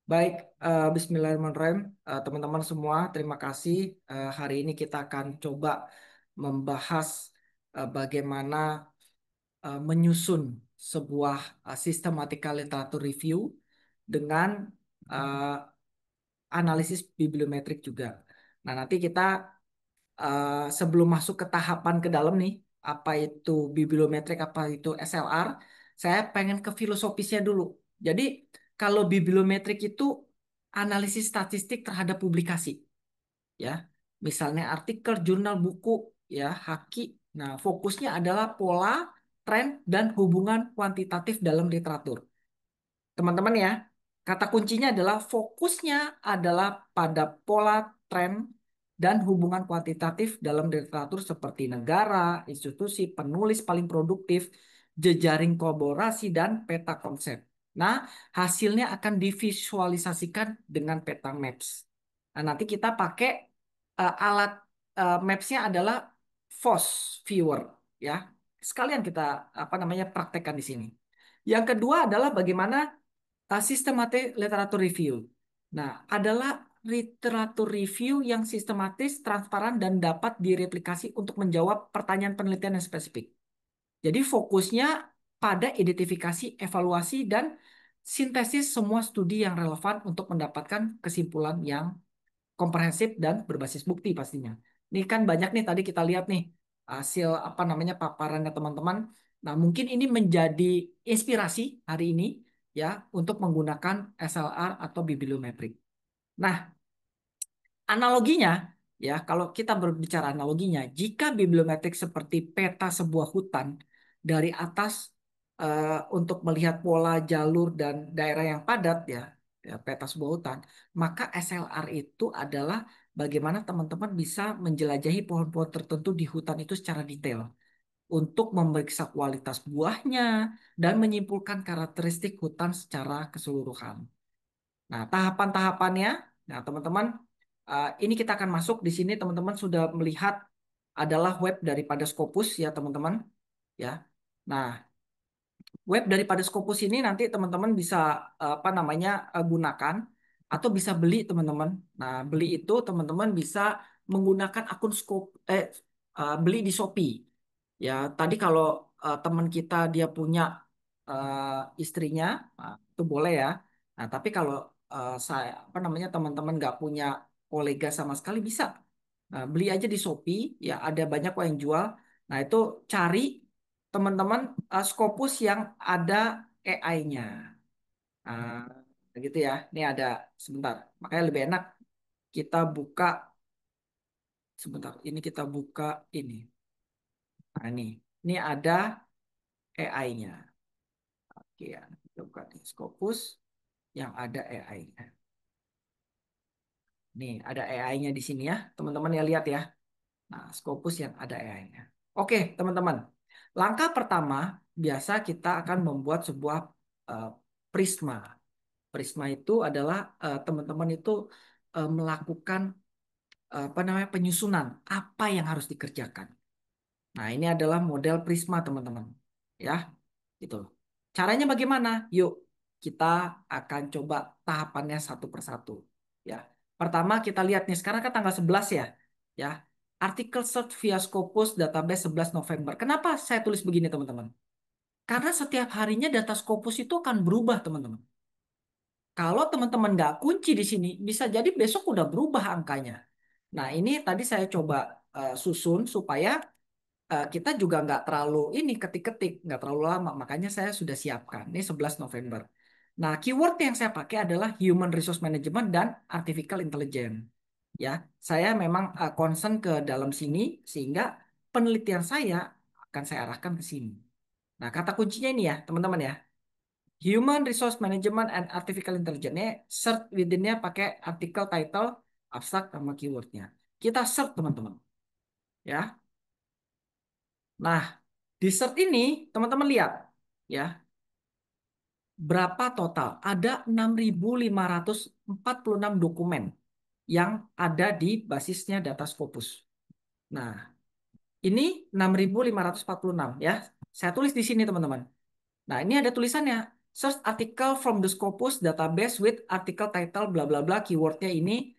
Baik, Bismillahirrahmanirrahim. Teman-teman semua, terima kasih. Hari ini kita akan coba membahas bagaimana menyusun sebuah systematica literatur review dengan uh, analisis bibliometrik juga. Nah, nanti kita sebelum masuk ke tahapan ke dalam nih, apa itu bibliometrik, apa itu SLR, saya pengen ke filosofisnya dulu. Jadi, kalau bibliometrik itu analisis statistik terhadap publikasi, ya. Misalnya artikel, jurnal, buku, ya, haki. Nah, fokusnya adalah pola, tren, dan hubungan kuantitatif dalam literatur. Teman-teman ya, kata kuncinya adalah fokusnya adalah pada pola, tren, dan hubungan kuantitatif dalam literatur seperti negara, institusi, penulis paling produktif, jejaring kolaborasi, dan peta konsep. Nah, hasilnya akan divisualisasikan dengan peta maps. Nah, nanti kita pakai alat maps-nya adalah FOSS Viewer, ya. Sekalian kita apa namanya praktekkan di sini. Yang kedua adalah bagaimana sistematik literatur review. Nah, adalah literatur review yang sistematis, transparan, dan dapat direplikasi untuk menjawab pertanyaan penelitian yang spesifik. Jadi fokusnya pada identifikasi, evaluasi, dan sintesis semua studi yang relevan untuk mendapatkan kesimpulan yang komprehensif dan berbasis bukti pastinya. Ini kan banyak nih tadi kita lihat nih hasil apa namanya paparannya teman-teman. Nah, mungkin ini menjadi inspirasi hari ini ya untuk menggunakan SLR atau bibliometrik. Nah, analoginya ya kalau kita berbicara analoginya, jika bibliometrik seperti peta sebuah hutan dari atas untuk melihat pola jalur dan daerah yang padat ya peta sebuah hutan, maka SLR itu adalah bagaimana teman-teman bisa menjelajahi pohon-pohon tertentu di hutan itu secara detail untuk memeriksa kualitas buahnya dan menyimpulkan karakteristik hutan secara keseluruhan. Nah, tahapan-tahapannya, nah teman-teman, ini kita akan masuk di sini. Teman-teman sudah melihat adalah web daripada Scopus ya teman-teman, ya. Nah, web daripada Scopus ini nanti teman-teman bisa apa namanya gunakan atau bisa beli teman-teman. Nah, beli itu teman-teman bisa menggunakan akun beli di Shopee. Ya, tadi kalau teman kita dia punya istrinya, nah, itu boleh ya. Nah, tapi kalau saya apa namanya teman-teman nggak punya kolega sama sekali bisa. Nah, beli aja di Shopee, ya ada banyak kok yang jual. Nah, itu cari teman-teman Scopus yang ada AI-nya. Nah, gitu ya. Ini ada sebentar. Makanya lebih enak kita buka sebentar. Ini kita buka ini. Nah, ini ada AI-nya. Oke ya, kita buka nih Scopus yang ada AI-nya. Nih, ada AI-nya di sini ya. Teman-teman ya lihat ya. Nah, Scopus yang ada AI-nya. Oke, teman-teman. Langkah pertama, biasa kita akan membuat sebuah eh, prisma. Prisma itu adalah teman-teman itu melakukan apa namanya penyusunan apa yang harus dikerjakan. Nah, ini adalah model prisma, teman-teman. Ya, gitu. Caranya bagaimana? Yuk, kita akan coba tahapannya satu persatu. Ya. Pertama kita lihat nih, sekarang kan tanggal 11 ya. Ya. Artikel search via Scopus database 11 November. Kenapa saya tulis begini, teman-teman? Karena setiap harinya data Scopus itu akan berubah, teman-teman. Kalau teman-teman nggak kunci di sini, bisa jadi besok udah berubah angkanya. Nah, ini tadi saya coba susun supaya kita juga nggak terlalu ini ketik-ketik, nggak terlalu lama. Makanya saya sudah siapkan. Ini 11 November. Nah, keyword yang saya pakai adalah Human Resource Management dan Artificial Intelligence. Ya, saya memang concern ke dalam sini sehingga penelitian saya akan saya arahkan ke sini. Nah, kata kuncinya ini ya, teman-teman ya. Human Resource Management and Artificial Intelligence. Ini search within-nya pakai artikel, title, abstract, sama keywordnya. Kita search, teman-teman. Ya. Nah, di search ini, teman-teman lihat. Ya, berapa total? Ada 6.546 dokumen yang ada di basisnya data Scopus. Nah, ini 6.546 ya. Saya tulis di sini, teman-teman. Nah, ini ada tulisannya. search article from the Scopus database with article title bla bla bla, keywordnya ini,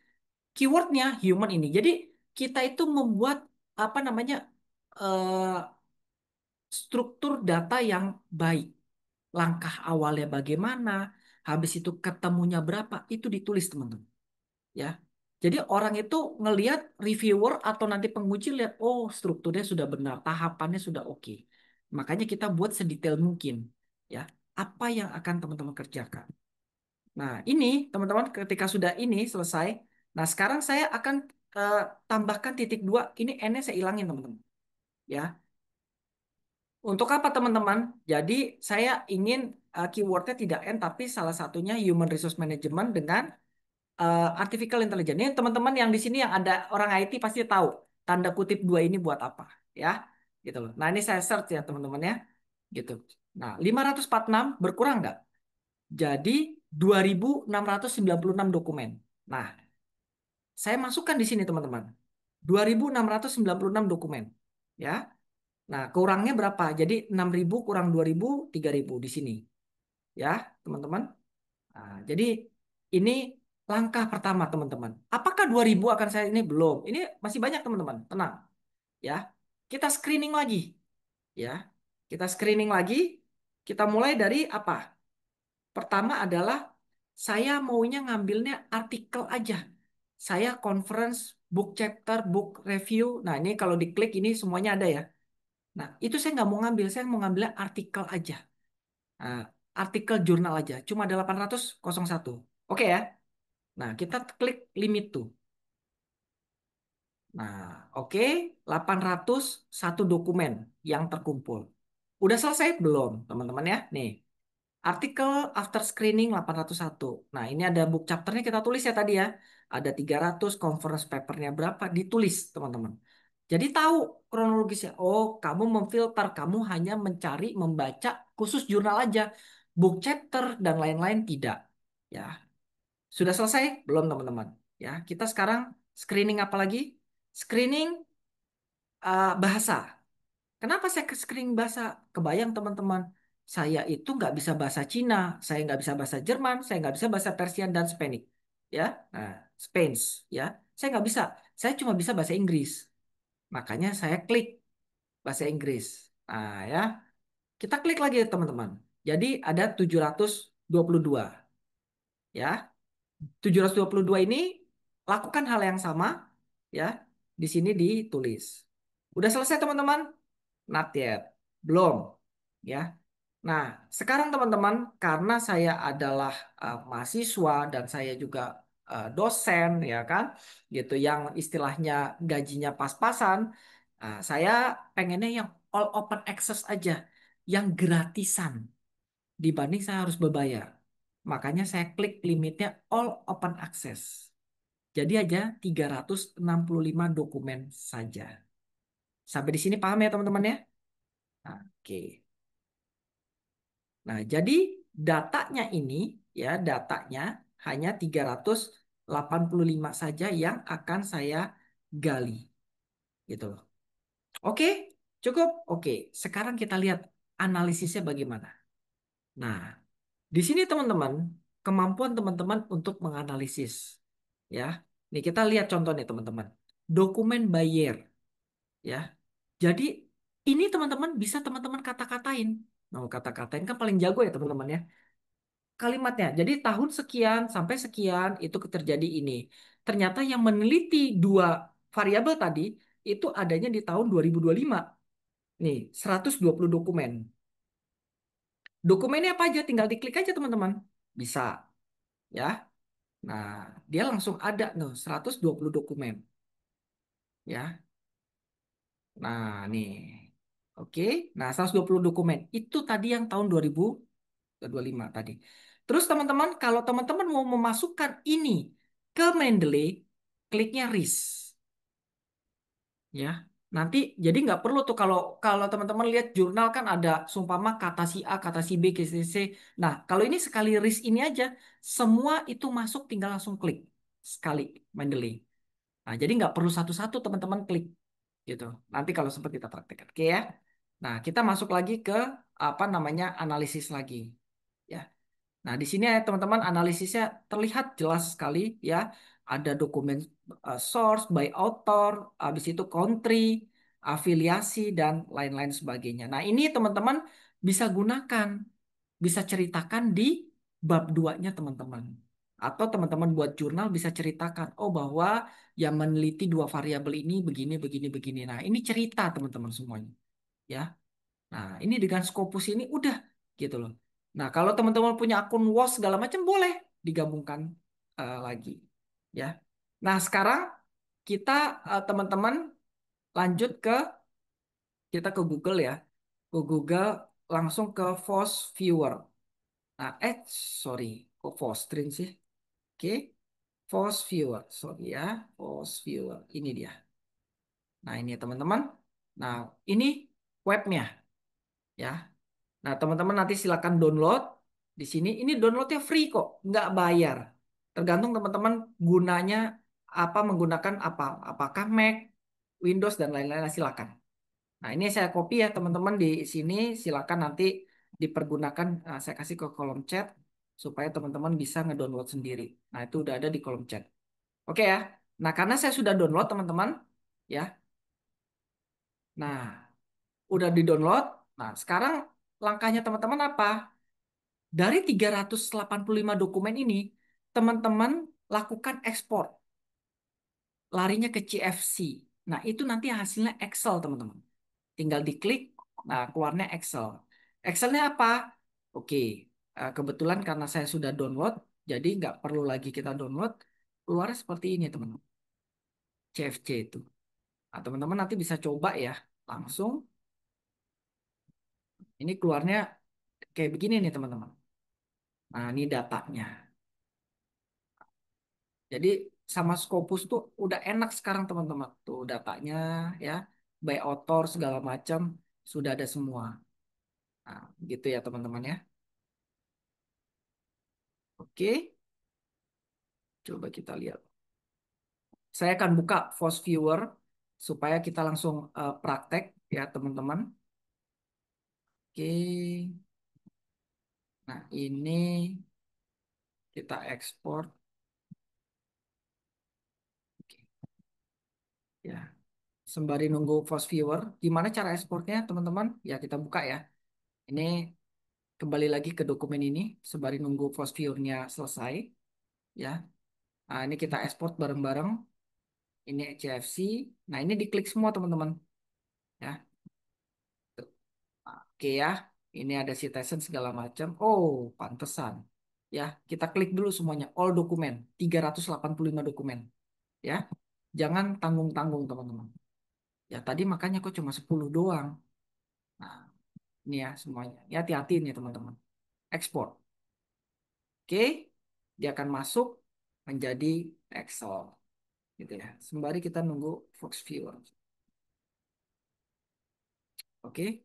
keywordnya human ini. Jadi kita itu membuat apa namanya eh, struktur data yang baik. Langkah awalnya bagaimana, habis itu ketemunya berapa, itu ditulis teman-teman. Ya. Jadi orang itu ngelihat reviewer atau nanti penguji lihat, oh strukturnya sudah benar, tahapannya sudah oke. Makanya kita buat sedetail mungkin. Ya. Apa yang akan teman-teman kerjakan. Nah, ini teman-teman ketika sudah ini selesai, nah sekarang saya akan eh, tambahkan titik dua. Ini N-nya saya ilangin teman-teman. Ya, untuk apa teman-teman? Jadi saya ingin keywordnya tidak N, tapi salah satunya Human Resource Management dengan Artificial Intelligence. Ini teman-teman yang di sini yang ada orang IT pasti tahu tanda kutip dua ini buat apa, ya, gitu loh. Nah ini saya search ya teman-teman ya, gitu. Nah 546 berkurang nggak? Jadi 2.696 dokumen. Nah, saya masukkan di sini teman-teman. 2.696 dokumen. Ya. Nah, kurangnya berapa? Jadi 6.000 kurang 2.000, 3.000 di sini. Ya, teman-teman. Nah, jadi ini langkah pertama, teman-teman. Apakah 2.000 akan saya ini belum? Ini masih banyak, teman-teman. Tenang, ya. Kita screening lagi, ya. Kita screening lagi. Kita mulai dari apa? Pertama adalah saya maunya ngambilnya artikel aja. Saya conference, book chapter, book review. Nah, ini kalau diklik ini semuanya ada ya. Nah, itu saya nggak mau ngambil. Saya mau ngambilnya artikel aja. Nah, artikel jurnal aja. Cuma ada 801. Oke ya. Nah, kita klik limit tuh. Nah, oke. 801 dokumen yang terkumpul. Udah selesai belum, teman-teman ya? Nih. Artikel after screening 801. Nah, ini ada book chapternya kita tulis ya tadi ya. Ada 300, conference papernya berapa, ditulis teman-teman. Jadi tahu kronologisnya. Oh, kamu memfilter, kamu hanya mencari, membaca khusus jurnal aja. Book chapter dan lain-lain tidak. Ya, sudah selesai? Belum teman-teman. Ya, kita sekarang screening apa lagi? Screening bahasa. Kenapa saya ke screening bahasa? Kebayang teman-teman, saya itu nggak bisa bahasa Cina, saya nggak bisa bahasa Jerman, saya nggak bisa bahasa Persian dan Spanish, ya, nah, Spanish, ya, saya nggak bisa, saya cuma bisa bahasa Inggris, makanya saya klik bahasa Inggris, nah ya, kita klik lagi teman-teman, jadi ada 722, ya, 722 ini lakukan hal yang sama, ya, di sini ditulis, udah selesai teman-teman, not yet, belum, ya. Nah, sekarang teman-teman, karena saya adalah mahasiswa dan saya juga dosen, ya kan, gitu, yang istilahnya gajinya pas-pasan, saya pengennya yang all open access aja, yang gratisan, dibanding saya harus berbayar. Makanya saya klik limitnya all open access. Jadi aja 365 dokumen saja. Sampai di sini paham ya teman-teman ya? Oke. Nah, jadi datanya ini ya datanya hanya 385 saja yang akan saya gali gitu loh. Oke, cukup. Oke, sekarang kita lihat analisisnya bagaimana. Nah, di sini teman-teman, kemampuan teman-teman untuk menganalisis ya. Nih kita lihat contohnya teman-teman. Dokumen buyer ya. Jadi ini teman-teman bisa teman-teman kata-katain. Nah, kata-katain kan paling jago ya teman-teman ya. Kalimatnya. Jadi tahun sekian sampai sekian itu terjadi ini. Ternyata yang meneliti dua variabel tadi itu adanya di tahun 2025. Nih, 120 dokumen. Dokumennya apa aja? Tinggal diklik aja teman-teman. Bisa, ya. Nah, dia langsung ada tuh 120 dokumen, ya. Nah, nih. Oke. Nah, 120 dokumen. Itu tadi yang tahun 2025 tadi. Terus teman-teman, kalau teman-teman mau memasukkan ini ke Mendeley, kliknya RIS, ya. Nanti jadi nggak perlu tuh kalau kalau teman-teman lihat jurnal kan ada sumpama kata si A, kata si B, kata si C. Nah, kalau ini sekali RIS ini aja, semua itu masuk tinggal langsung klik sekali Mendeley. Nah, jadi nggak perlu satu-satu teman-teman klik gitu. Nanti kalau sempat kita praktekkan, oke ya. Nah, kita masuk lagi ke apa namanya analisis lagi, ya. Nah, di sini ya teman-teman analisisnya terlihat jelas sekali ya. Ada dokumen source, by author, habis itu country, afiliasi dan lain-lain sebagainya. Nah, ini teman-teman bisa gunakan, bisa ceritakan di bab 2-nya teman-teman. Atau teman-teman buat jurnal bisa ceritakan, oh bahwa yang meneliti dua variabel ini begini, begini, begini. Nah, ini cerita teman-teman semuanya. Ya. Nah, ini dengan Scopus ini udah gitu loh. Nah, kalau teman-teman punya akun WOS segala macam boleh digabungkan lagi ya. Nah, sekarang kita teman-teman lanjut ke kita ke Google ya. Ke Google langsung ke Force Viewer. Nah, sorry, kok Force Stream sih? Oke, Force Viewer. Sorry ya, Force Viewer. Ini dia. Nah, ini ya teman-teman. Nah, ini webnya ya. Nah, teman-teman nanti silakan download di sini. Ini downloadnya free kok, nggak bayar. Tergantung teman-teman gunanya apa, menggunakan apa. Apakah Mac, Windows, dan lain-lain. Nah, silakan. Nah, ini saya copy ya teman-teman di sini. Silakan nanti dipergunakan. Saya kasih ke kolom chat supaya teman-teman bisa ngedownload sendiri. Nah, itu udah ada di kolom chat. Oke ya. Nah, karena saya sudah download teman-teman, ya. Nah, udah di-download. Nah, sekarang langkahnya teman-teman apa? Dari 385 dokumen ini, teman-teman lakukan ekspor, larinya ke CFC. Nah, itu nanti hasilnya Excel, teman-teman. Tinggal diklik, nah keluarnya Excel. Excelnya apa? Oke, kebetulan karena saya sudah download, jadi nggak perlu lagi kita download. Keluarnya seperti ini, teman-teman. CFC itu. Nah, teman-teman nanti bisa coba ya, langsung. Ini keluarnya kayak begini nih, teman-teman. Nah, ini datanya. Jadi sama Scopus tuh udah enak sekarang teman-teman. Tuh datanya ya, by author segala macam sudah ada semua. Nah, gitu ya teman-teman ya. Oke, coba kita lihat. Saya akan buka Force Viewer supaya kita langsung praktek ya teman-teman. Oke, nah ini kita ekspor. Oke, ya. Sembari nunggu Force Viewer, gimana cara ekspornya teman-teman? Ya kita buka ya. Ini kembali lagi ke dokumen ini, sembari nunggu Force Viewer-nya selesai. Ya. Nah, ini kita ekspor bareng-bareng. Ini CFC. Nah, ini diklik semua teman-teman. Ya. Oke ya. Ini ada citizen segala macam. Oh, pantesan. Ya, kita klik dulu semuanya. All dokumen. 385 dokumen. Ya. Jangan tanggung-tanggung teman-teman. Ya, tadi makanya kok cuma 10 doang. Nah, ini ya semuanya. Ya, hati-hati nih teman-teman. Ekspor. Oke. Dia akan masuk menjadi Excel. Gitu ya. Sembari kita nunggu Fox Viewer. Oke.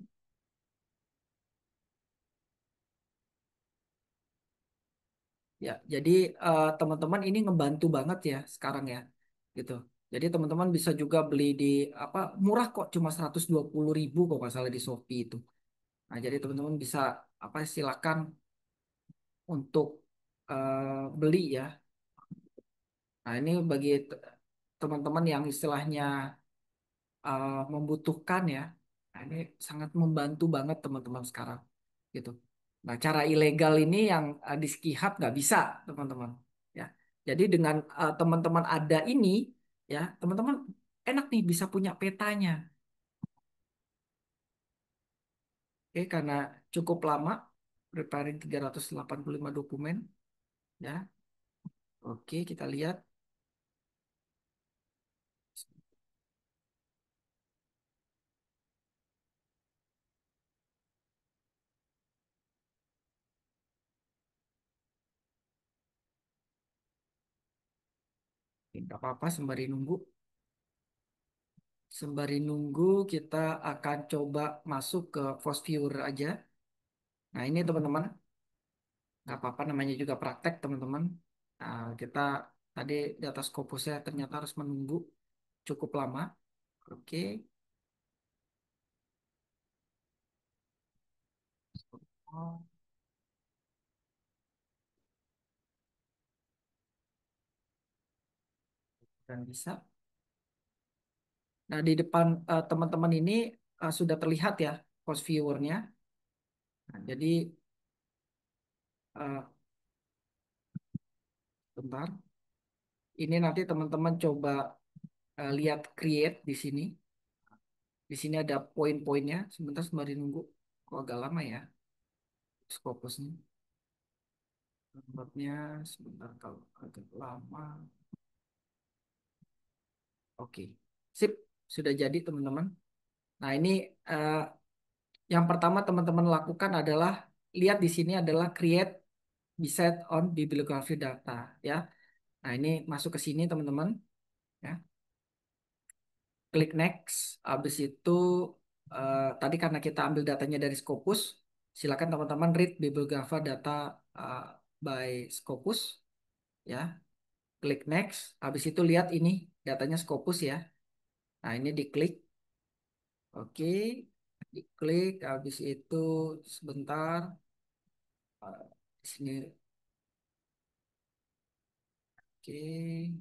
Ya, jadi teman-teman ini ngebantu banget ya sekarang ya, gitu. Jadi teman-teman bisa juga beli di apa murah kok cuma 120.000 kok nggak salah di Shopee itu. Nah, jadi teman-teman bisa apa silakan untuk beli ya. Nah, ini bagi teman-teman yang istilahnya membutuhkan ya. Nah, ini sangat membantu banget teman-teman sekarang, gitu. Nah, cara ilegal ini yang di Skihat nggak bisa, teman-teman. Ya, jadi dengan teman-teman ada ini, ya, teman-teman enak nih bisa punya petanya. Oke, karena cukup lama preparing 385 dokumen, ya. Oke, kita lihat. Nggak apa-apa sembari nunggu. Sembari nunggu, kita akan coba masuk ke Force Viewer aja. Nah, ini teman-teman. Nggak apa-apa namanya juga praktek teman-teman. Nah, kita tadi di atas Scopusnya ternyata harus menunggu cukup lama. Oke. Oh, Dan bisa. Nah, di depan teman-teman ini sudah terlihat ya cost viewernya. Nah, jadi eh, bentar. Ini nanti teman-teman coba lihat create di sini. Di sini ada poin-poinnya. Sebentar sembari nunggu. Kok agak lama ya Scopusnya. Lambatnya sebentar kalau agak lama. Oke, sip. Sudah jadi teman-teman. Nah, ini eh, yang pertama teman-teman lakukan adalah lihat di sini adalah create set on bibliography data ya. Nah, ini masuk ke sini teman-teman ya. Klik next. Habis itu tadi karena kita ambil datanya dari Scopus, silakan teman-teman read bibliography data eh, by Scopus ya. Klik next. Habis itu lihat ini datanya Scopus ya. Nah, ini diklik. Oke, diklik. Habis itu sebentar. Di sini. Oke.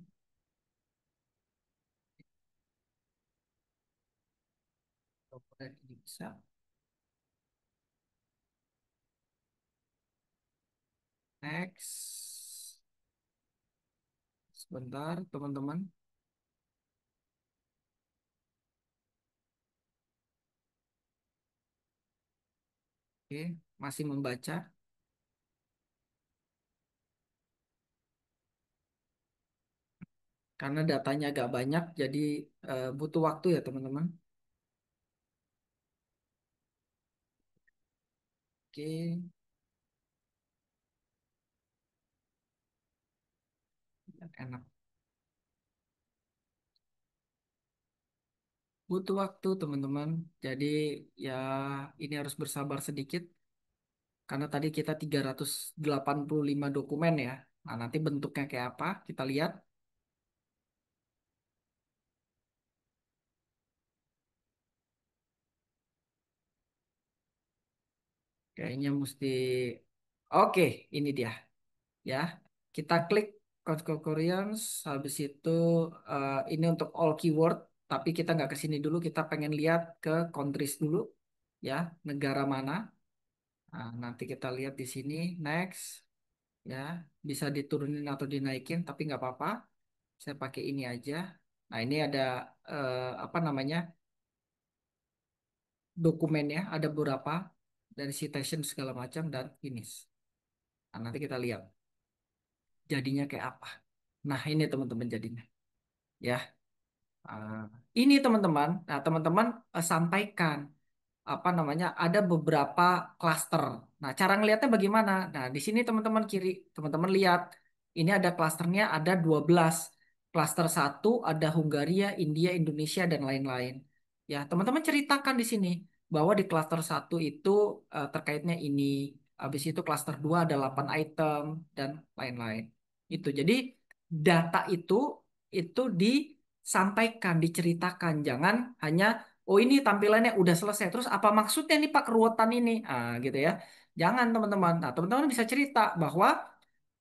Komponen ini bisa. Next. Sebentar, teman-teman. Oke, masih membaca. Karena datanya agak banyak, jadi butuh waktu ya, teman-teman. Oke, enak. Butuh waktu, teman-teman. Jadi, ya ini harus bersabar sedikit. Karena tadi kita 385 dokumen ya. Nah, nanti bentuknya kayak apa, kita lihat. Kayaknya mesti... Oke, ini dia. Ya, kita klik Koreans, habis itu ini untuk all keyword, tapi kita nggak ke sini dulu, kita pengen lihat ke countries dulu, ya, negara mana. Nah, nanti kita lihat di sini, next, ya, bisa diturunin atau dinaikin, tapi nggak apa-apa, saya pakai ini aja. Nah, ini ada apa namanya dokumennya, ada beberapa dari citation segala macam dan finish. Nah, nanti kita lihat jadinya kayak apa. Nah, ini teman-teman jadinya. Ya. Ah, ini teman-teman, nah teman-teman sampaikan apa namanya ada beberapa klaster. Nah, cara ngelihatnya bagaimana? Nah, di sini teman-teman kiri, teman-teman lihat ini ada klasternya ada 12. Klaster satu ada Hungaria, India, Indonesia dan lain-lain. Ya, teman-teman ceritakan di sini bahwa di klaster satu itu terkaitnya ini. Habis itu klaster 2 ada 8 item dan lain-lain. Itu. Jadi data itu disampaikan, diceritakan, jangan hanya oh ini tampilannya udah selesai. Terus apa maksudnya nih Pak keruwetan ini? Ah, gitu ya. Jangan teman-teman. Nah, teman-teman bisa cerita bahwa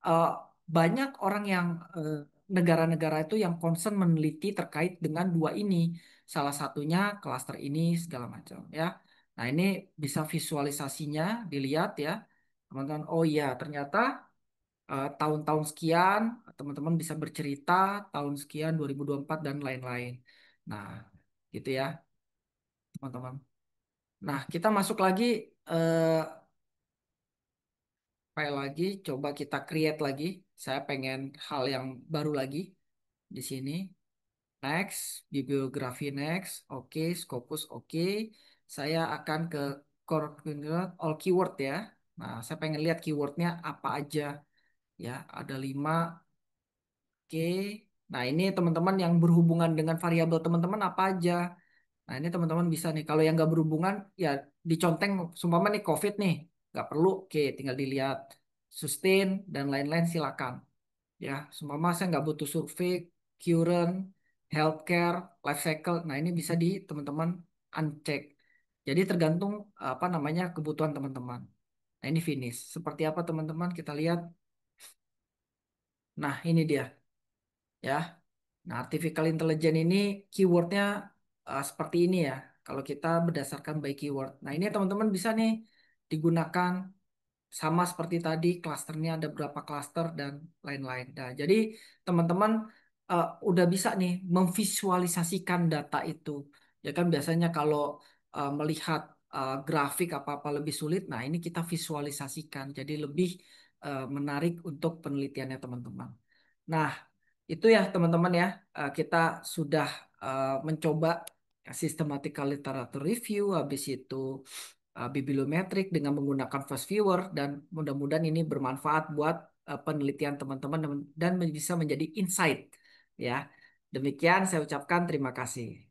eh, banyak orang yang eh, negara-negara itu yang concern meneliti terkait dengan dua ini. Salah satunya klaster ini segala macam ya. Nah, ini bisa visualisasinya dilihat ya. Teman-teman, oh iya ternyata tahun-tahun sekian teman-teman bisa bercerita tahun sekian 2024 dan lain-lain. Nah, gitu ya, teman-teman. Nah, kita masuk lagi eh, file lagi, coba kita create lagi. Saya pengen hal yang baru lagi di sini. Next, bibliografi next, oke, Scopus oke. Saya akan ke core keyword, all keyword ya. Nah, saya pengen lihat keywordnya apa aja ya. Ada 5, oke. Nah, ini teman-teman yang berhubungan dengan variabel teman-teman apa aja. Nah, ini teman-teman bisa nih. Kalau yang nggak berhubungan, ya diconteng. Sumpama nih COVID nih, nggak perlu. Oke, tinggal dilihat sustain dan lain-lain silakan. Ya, sumpama saya nggak butuh survei, current, healthcare, life cycle. Nah, ini bisa di teman-teman uncheck. Jadi tergantung apa namanya kebutuhan teman-teman. Nah, ini finish. Seperti apa teman-teman? Kita lihat. Nah, ini dia. Ya. Nah, artificial intelligence ini keywordnya seperti ini ya. Kalau kita berdasarkan by keyword. Nah, ini teman-teman bisa nih digunakan sama seperti tadi, klasternya ada berapa klaster dan lain-lain. Nah, jadi teman-teman udah bisa nih memvisualisasikan data itu. Ya kan biasanya kalau melihat grafik apa-apa lebih sulit, nah ini kita visualisasikan. Jadi lebih menarik untuk penelitiannya teman-teman. Nah, itu ya teman-teman ya, kita sudah mencoba systematical literature review, habis itu bibliometrik dengan menggunakan fast viewer dan mudah-mudahan ini bermanfaat buat penelitian teman-teman dan bisa menjadi insight ya. Demikian saya ucapkan terima kasih.